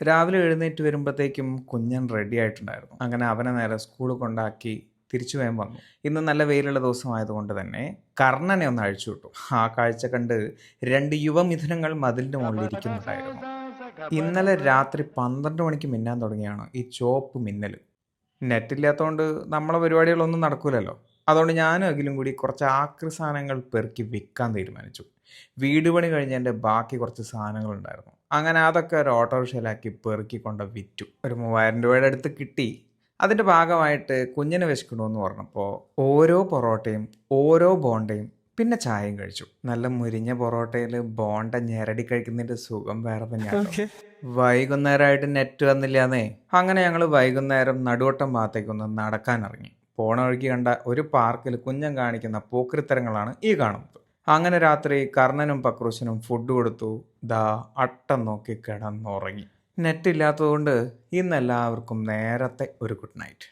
രാവിലെ എഴുന്നേറ്റ് വരുമ്പോഴത്തേക്കും കുഞ്ഞൻ റെഡി ആയിട്ടുണ്ടായിരുന്നു. അങ്ങനെ അവനെ നേരെ സ്കൂളിൽ കൊണ്ടാക്കി തിരിച്ചു വേഗം വന്നു. ഇന്ന് നല്ല വെയിലുള്ള ദിവസമായതുകൊണ്ട് തന്നെ കർണനെ ഒന്ന് അഴിച്ചു വിട്ടു. ആ കാഴ്ച കണ്ട് 2 യുവമിഥുനങ്ങൾ മതിലിൻ്റെ മുകളിൽ ഇരിക്കുന്നുണ്ടായിരുന്നു. ഇന്നലെ രാത്രി 12 മണിക്ക് മിന്നാൻ തുടങ്ങിയാണ് ഈ ചുവപ്പ് മിന്നൽ. നെറ്റില്ലാത്തതുകൊണ്ട് നമ്മളെ പരിപാടികളൊന്നും നടക്കൂലല്ലോ. അതുകൊണ്ട് ഞാനും അഖിലും കൂടി കുറച്ച് ആക്രി സാധനങ്ങൾ പെറുക്കി വിൽക്കാൻ തീരുമാനിച്ചു. വീട് പണി കഴിഞ്ഞതിൻ്റെ ബാക്കി കുറച്ച് സാധനങ്ങളുണ്ടായിരുന്നു. അങ്ങനെ അതൊക്കെ ഒരു ഓട്ടോറിക്ഷയിലാക്കി പെറുക്കി കൊണ്ട് വിറ്റു. ഒരു 3000 രൂപയുടെ അടുത്ത് കിട്ടി. അതിൻ്റെ ഭാഗമായിട്ട് കുഞ്ഞിന് വിശക്കണമെന്ന് പറഞ്ഞപ്പോൾ ഓരോ പൊറോട്ടയും ഓരോ ബോണ്ടയും പിന്നെ ചായയും കഴിച്ചു. നല്ല മുരിഞ്ഞ പൊറോട്ടയിൽ ബോണ്ട ഞെരടി കഴിക്കുന്നതിൻ്റെ സുഖം വേറെ തന്നെയാണ്. വൈകുന്നേരമായിട്ട് നെറ്റ് വന്നില്ലാന്നേ. അങ്ങനെ ഞങ്ങൾ വൈകുന്നേരം നടുവട്ടം ഭാഗത്തേക്കൊന്ന് നടക്കാൻ ഇറങ്ങി. പോണ വഴിക്ക് കണ്ട ഒരു പാർക്കിൽ കുഞ്ഞൻ കാണിക്കുന്ന പോക്രിത്തരങ്ങളാണ് ഈ കാണുന്നത്. അങ്ങനെ രാത്രി കർണനും പക്രൂശനും ഫുഡ് കൊടുത്തു. ദാ അട്ടം നോക്കി കിടന്നുറങ്ങി. നെറ്റ് ഇല്ലാത്തതുകൊണ്ട് ഇന്നെല്ലാവർക്കും നേരത്തെ ഒരു ഗുഡ് നൈറ്റ്.